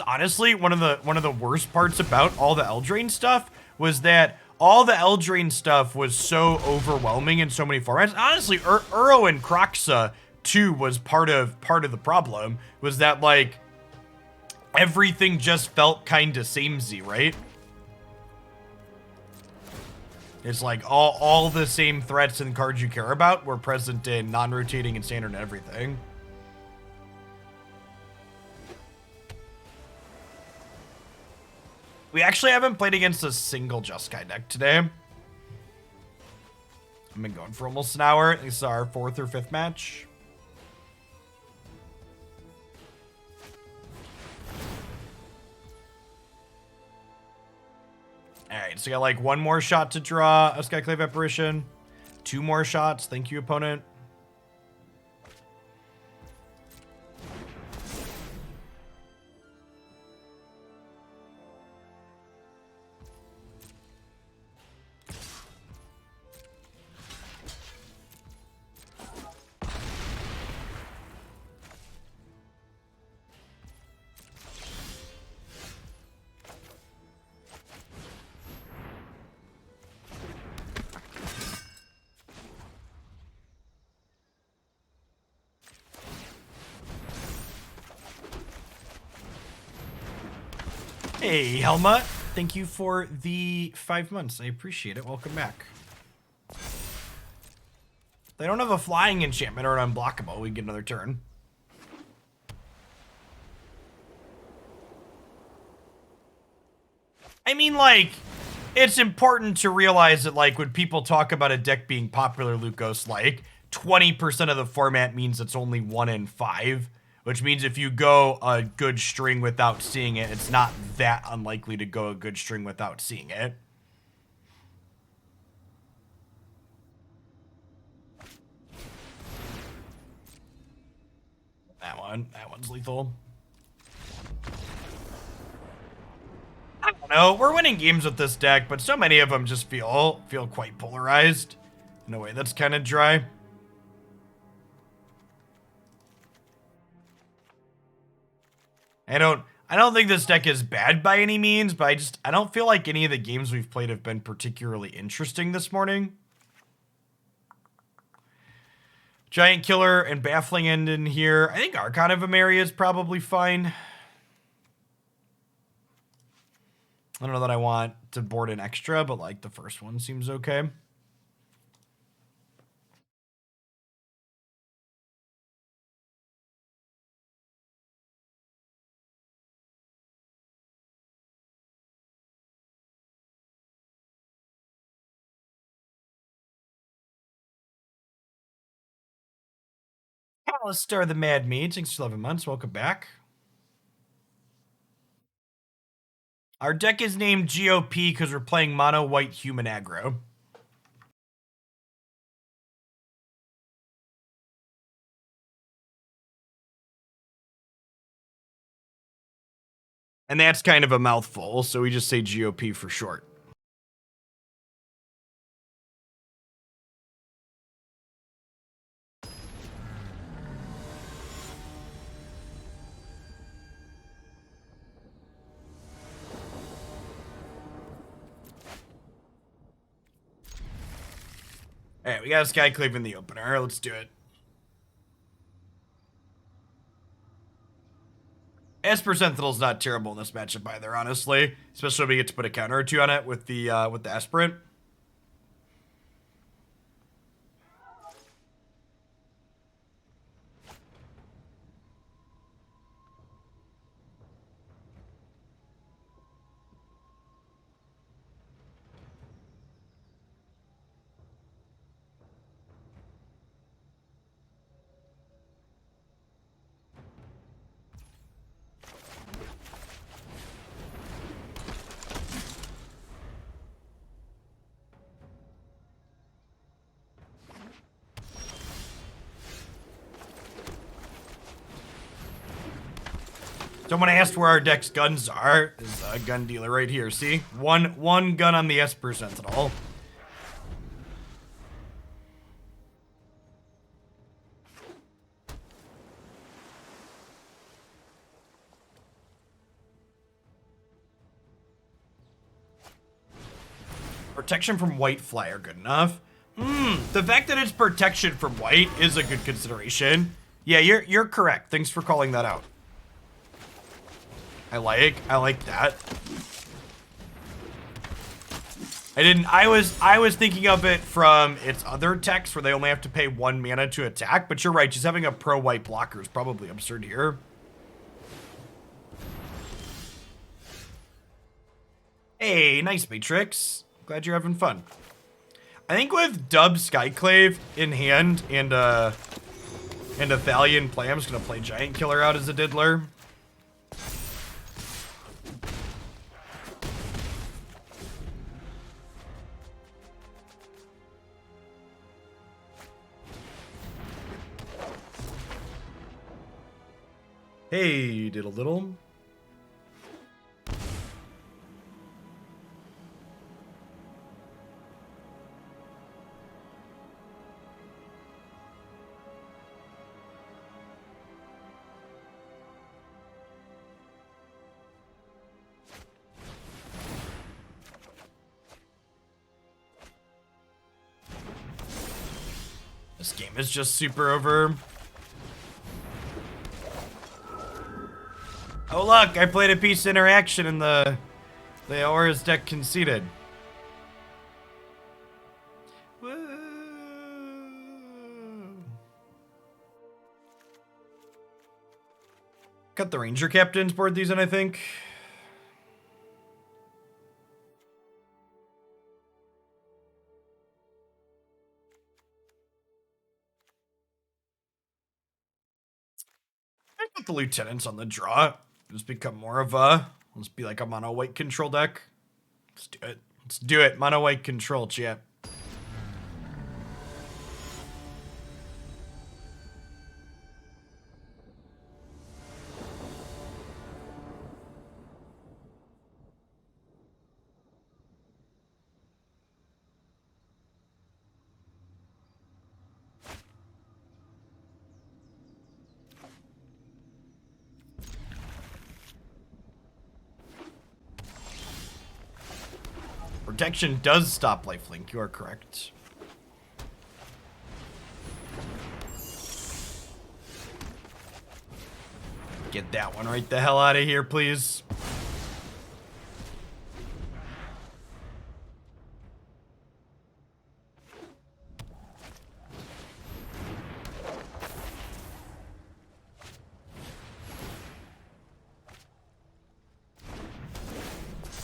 honestly one of the worst parts about all the Eldraine stuff, was that all the Eldraine stuff was so overwhelming in so many formats. Honestly, Uro and Kroxa too was part of the problem, was that, like, everything just felt kind of samey, right? It's like all the same threats and cards you care about were present in non-rotating and standard and everything. We actually haven't played against a single Jeskai deck today. I've been going for almost an hour. This is our 4th or 5th match. Alright, so you got like 1 more shot to draw a Skyclave Apparition. 2 more shots. Thank you, opponent. Hey, Helma. Thank you for the 5 months. I appreciate it. Welcome back. They don't have a flying enchantment or an unblockable. We get another turn. I mean, like, it's important to realize that, like, when people talk about a deck being popular, Lucas, like, 20% of the format means it's only 1 in 5. Which means if you go a good string without seeing it, it's not that unlikely to go a good string without seeing it. one. That one's lethal. I don't know. We're winning games with this deck, but so many of them just feel quite polarized in a way that's kind of dry. I don't think this deck is bad by any means, but I don't feel like any of the games we've played have been particularly interesting this morning. Giant Killer and Baffling End in here. I think Archon of Emeria is probably fine. I don't know that I want to board an extra, but like the first one seems okay. Alistair the Mad Meat, thanks for 11 months. Welcome back. Our deck is named GOP because we're playing mono white human aggro. And that's kind of a mouthful, so we just say GOP for short. Alright, we got a Skyclave in the opener. Let's do it. Esper Sentinel's not terrible in this matchup either, honestly. Especially when we get to put a counter or two on it with the Aspirant. Someone asked where our deck's guns are. There's a gun dealer right here, see? One gun on the Esper Sentinel. Protection from white flyer, good enough. The fact that it's protection from white is a good consideration. Yeah, you're correct. Thanks for calling that out. I like that. I was thinking of it from its other text where they only have to pay 1 mana to attack, but you're right, just having a pro white blocker is probably absurd here. Hey, nice Matrix. Glad you're having fun. I think with Dub Skyclave in hand and a Thalia in play, I'm just gonna play Giant Killer out as a diddler. Hey, did a little. This game is just super over. Oh look, I played a piece of interaction and the Aura's deck conceded. Whoa. Got the Ranger-Captains board these in, I think. I put the Lieutenants on the draw. Just become more of a, let's be like a mono white control deck. Let's do it. Let's do it. Mono white control, chat. protection does stop lifelink. You are correct. Get that one right the hell out of here, please.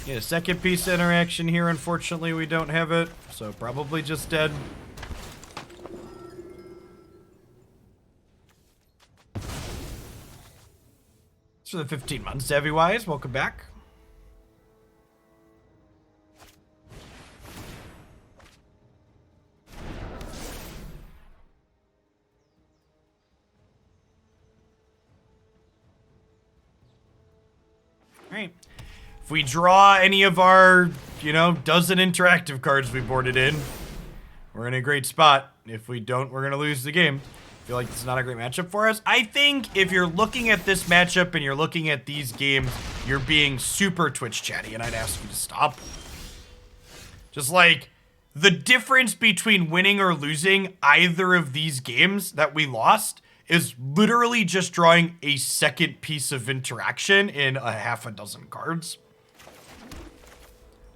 Get a second piece of interaction here. Unfortunately, we don't have it, so probably just dead. For the 15 months, Savvy Wise, welcome back. All right. If we draw any of our, dozen interactive cards we boarded in, we're in a great spot. If we don't, we're gonna lose the game. I feel like it's not a great matchup for us. I think if you're looking at this matchup and you're looking at these games, you're being super Twitch chatty, and I'd ask you to stop. Just like, the difference between winning or losing either of these games that we lost is literally just drawing a second piece of interaction in a half a dozen cards.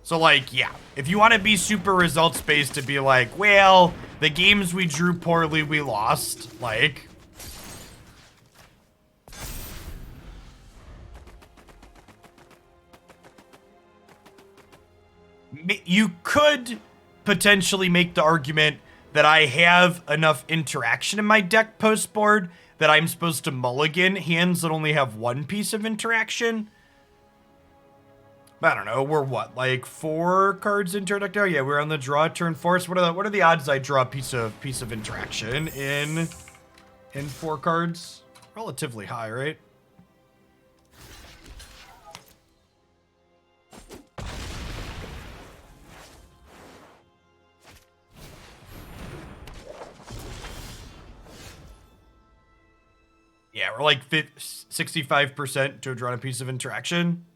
So, like, yeah, if you want to be super results-based to be like, well, the games we drew poorly, we lost, like... You could potentially make the argument that I have enough interaction in my deck post-board that I'm supposed to mulligan hands that only have one piece of interaction. I don't know, we're what, like 4 cards into our deck now? Yeah, we're on the draw turn 4. So what are the odds I draw a piece of interaction in 4 cards? Relatively high, right? Yeah, we're like 65% to have drawn a piece of interaction.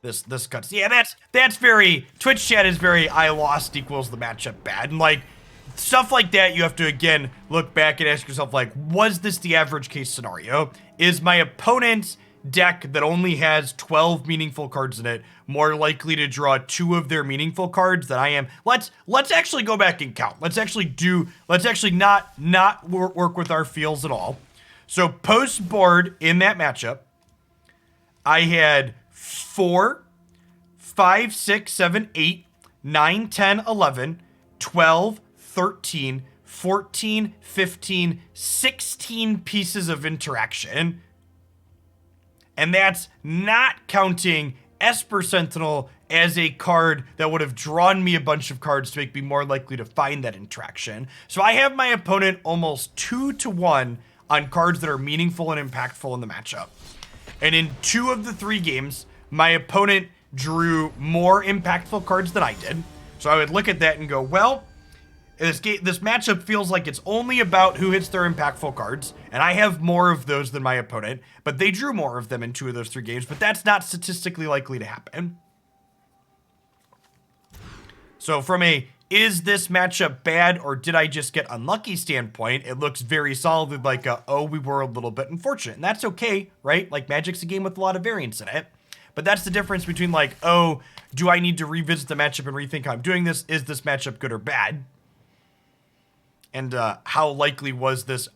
This cuts. Yeah, that's very, Twitch chat is very I lost equals the matchup bad. And like stuff like that, you have to again look back and ask yourself, like, was this the average case scenario? Is my opponent's deck that only has 12 meaningful cards in it more likely to draw 2 of their meaningful cards than I am? Let's actually go back and count. Let's actually not work with our feels at all. So post board in that matchup, I had 4, 5, 6, 7, 8, 9, 10, 11, 12, 13, 14, 15, 16 pieces of interaction. And that's not counting Esper Sentinel as a card that would have drawn me a bunch of cards to make me more likely to find that interaction. So I have my opponent almost 2-to-1 on cards that are meaningful and impactful in the matchup. And in 2 of the 3 games, my opponent drew more impactful cards than I did. So I would look at that and go, well, this matchup feels like it's only about who hits their impactful cards, and I have more of those than my opponent, but they drew more of them in 2 of those 3 games, but that's not statistically likely to happen. So from a, is this matchup bad or did I just get unlucky standpoint, it looks very solid like oh, we were a little bit unfortunate. And that's okay, right? Like Magic's a game with a lot of variance in it. But that's the difference between like, oh, do I need to revisit the matchup and rethink how I'm doing this? Is this matchup good or bad? And how likely was this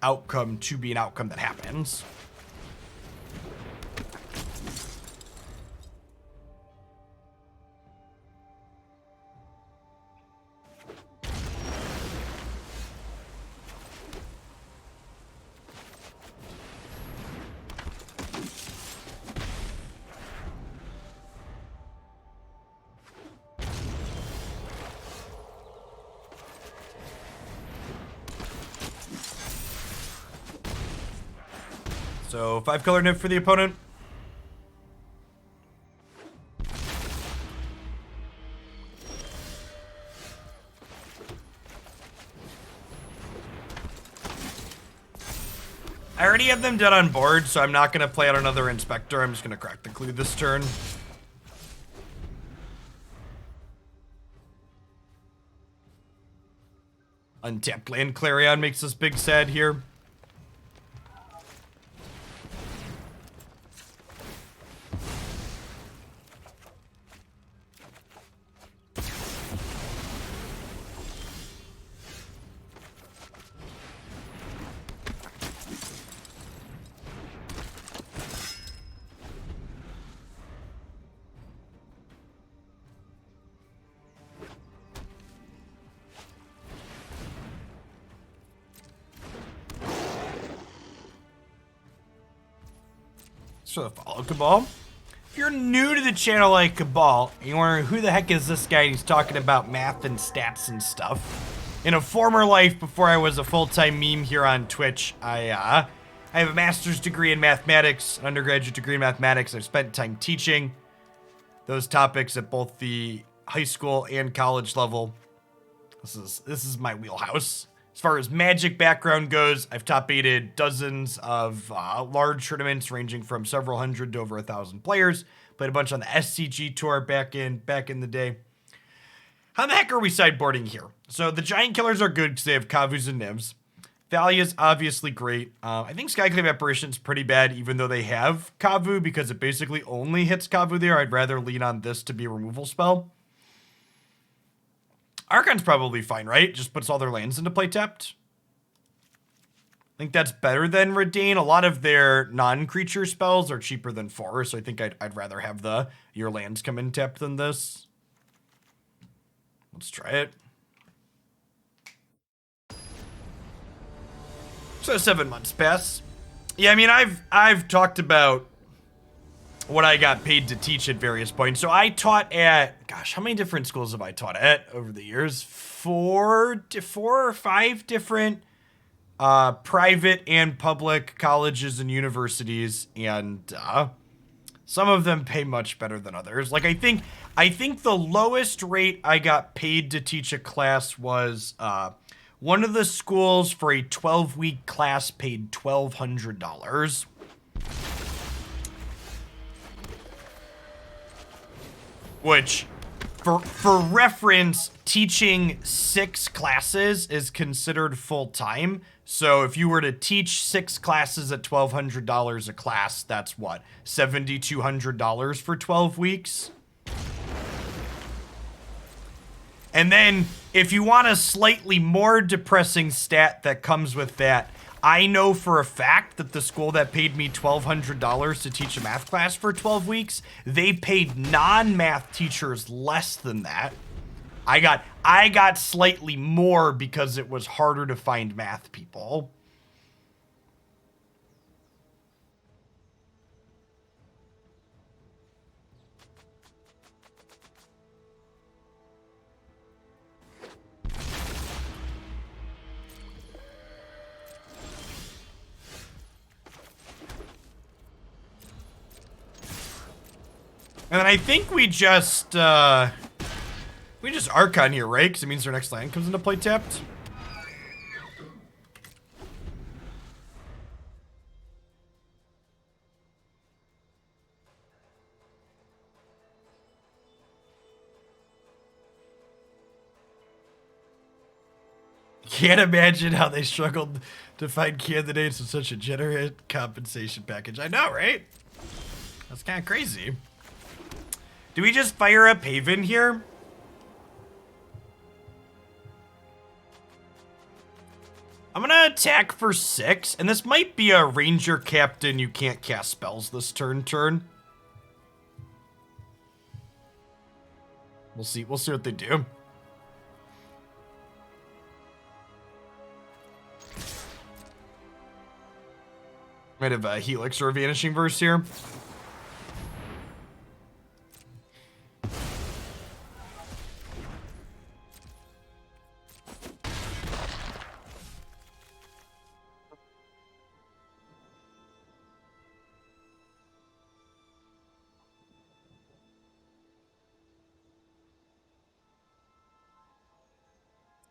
outcome to be an outcome that happens? So 5-color nib for the opponent. I already have them dead on board, so I'm not going to play out another Inspector. I'm just going to crack the clue this turn. Untapped land Clarion makes us big sad here. So follow Cabal. If you're new to the channel like Cabal, and you're wondering who the heck is this guy, and he's talking about math and stats and stuff. In a former life, before I was a full-time meme here on Twitch, I have a master's degree in mathematics, an undergraduate degree in mathematics. I've spent time teaching those topics at both the high school and college level. This is my wheelhouse. As far as Magic background goes, I've top-8'd dozens of large tournaments ranging from several hundred to over 1,000 players. Played a bunch on the SCG tour back in the day. How the heck are we sideboarding here? So the Giant Killers are good because they have Kavus and Nivs. Thalia's obviously great. I think Skyclave Apparition's pretty bad even though they have Kavu because it basically only hits Kavu there. I'd rather lean on this to be a removal spell. Archon's probably fine, right? Just puts all their lands into play tapped. I think that's better than Reidane. A lot of their non-creature spells are cheaper than 4, so I think I'd rather have your lands come in tapped than this. Let's try it. So 7 months pass. Yeah, I mean, I've talked about what I got paid to teach at various points. So I taught at, gosh, how many different schools have I taught at over the years? Four or five different private and public colleges and universities, and some of them pay much better than others. Like I think the lowest rate I got paid to teach a class was one of the schools for a 12-week class paid $1,200. Which, for reference, teaching 6 classes is considered full-time. So if you were to teach 6 classes at $1,200 a class, that's what? $7,200 for 12 weeks? And then, if you want a slightly more depressing stat that comes with that, I know for a fact that the school that paid me $1,200 to teach a math class for 12 weeks, they paid non-math teachers less than that. I got slightly more because it was harder to find math people. And then I think we just Archon here, right? Because it means their next land comes into play tapped. Can't imagine how they struggled to find candidates with such a generous compensation package. I know, right? That's kind of crazy. Do we just fire up Haven here? I'm gonna attack for 6, and this might be a Ranger-Captain you can't cast spells this turn. We'll see what they do. Might have a Helix or a Vanishing Verse here.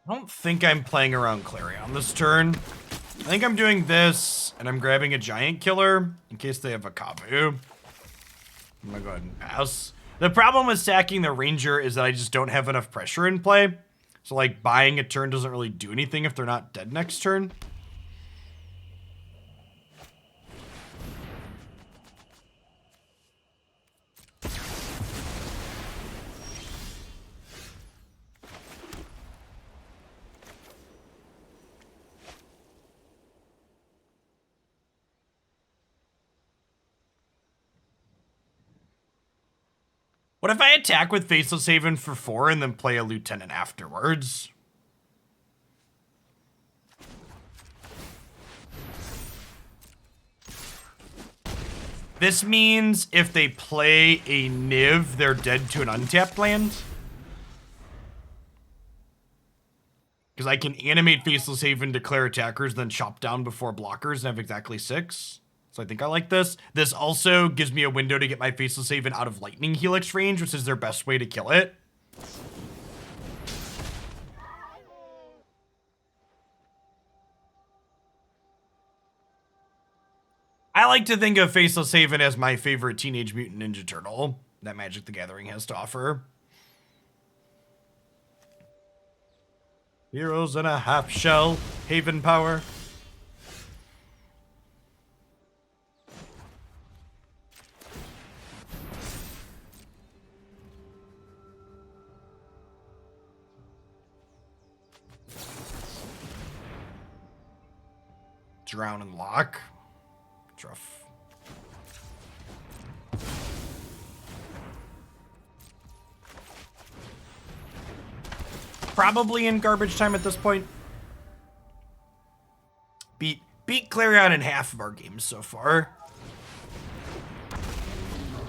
I don't think I'm playing around Clarion this turn. I think I'm doing this, and I'm grabbing a giant killer in case they have a Kavu. I'm gonna go ahead and pass. The problem with stacking the Ranger is that I just don't have enough pressure in play. So, like, buying a turn doesn't really do anything if they're not dead next turn. What if I attack with Faceless Haven for 4 and then play a Lieutenant afterwards? This means if they play a Niv, they're dead to an untapped land. Because I can animate Faceless Haven, declare attackers, then chop down before blockers and have exactly 6. So I think I like this. This also gives me a window to get my Faceless Haven out of Lightning Helix range, which is their best way to kill it. I like to think of Faceless Haven as my favorite Teenage Mutant Ninja Turtle that Magic the Gathering has to offer. Heroes in a half shell, Haven power. Drown and lock. Rough. Probably in garbage time at this point. Beat Clarion in half of our games so far.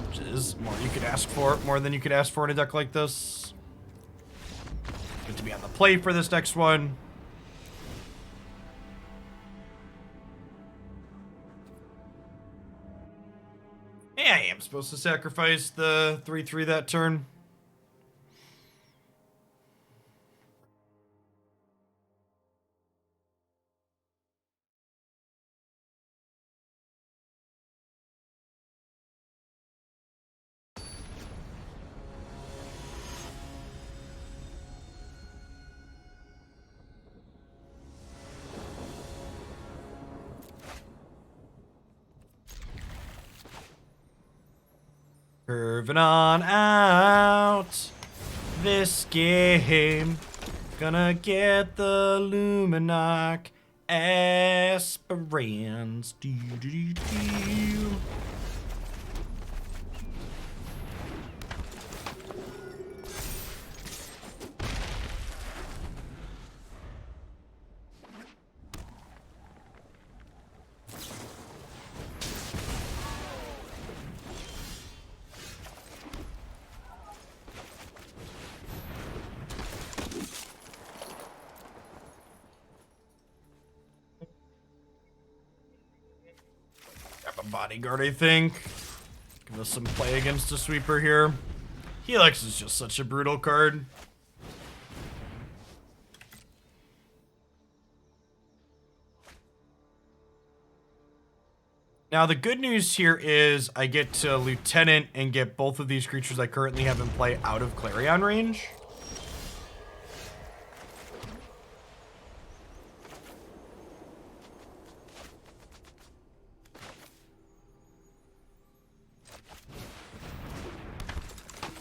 Which is more you could ask for, more than you could ask for in a deck like this. Good to be on the play for this next one. Yeah, I am supposed to sacrifice the 3/3 that turn. Curving on out this game. Gonna get the Luminarch Aspirant. Do. Bodyguard, I think. Give us some play against a sweeper here. Helix is just such a brutal card. Now, the good news here is I get to Lieutenant and get both of these creatures I currently have in play out of Clarion range.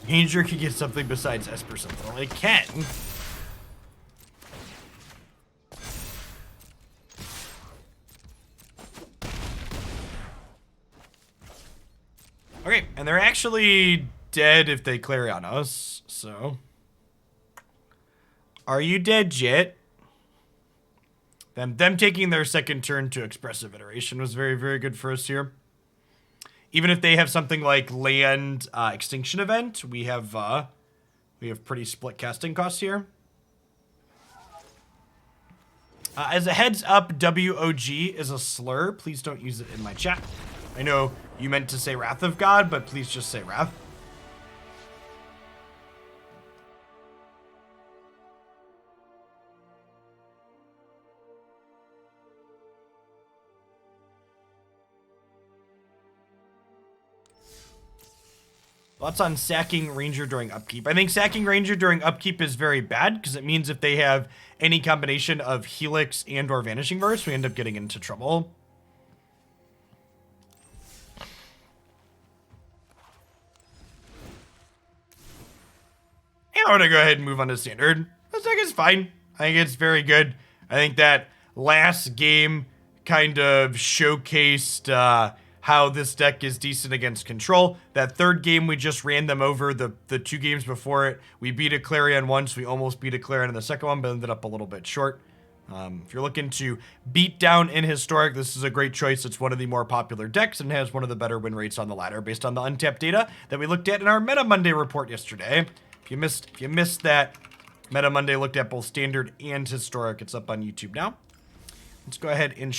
Ranger can get something besides Esper Sentinel. It can. Okay, and they're actually dead if they Clarion us, so. Are you dead yet? Them taking their second turn to Expressive Iteration was very, very good for us here. Even if they have something like Land Extinction Event, we have pretty split casting costs here. As a heads up, WOG is a slur. Please don't use it in my chat. I know you meant to say Wrath of God, but please just say Wrath. Thoughts on sacking Ranger during upkeep? I think sacking Ranger during upkeep is very bad because it means if they have any combination of Helix and or Vanishing Verse, we end up getting into trouble. And I'm going to go ahead and move on to Standard. This deck is fine. I think it's very good. I think that last game kind of showcased how this deck is decent against control. That third game, we just ran them over. The 2 games before it, we beat a Clarion once. We almost beat a Clarion in the second one, but ended up a little bit short. If you're looking to beat down in Historic, this is a great choice. It's one of the more popular decks and has one of the better win rates on the ladder based on the untapped data that we looked at in our Meta Monday report yesterday. If you missed that, Meta Monday looked at both Standard and Historic. It's up on YouTube now. Let's go ahead and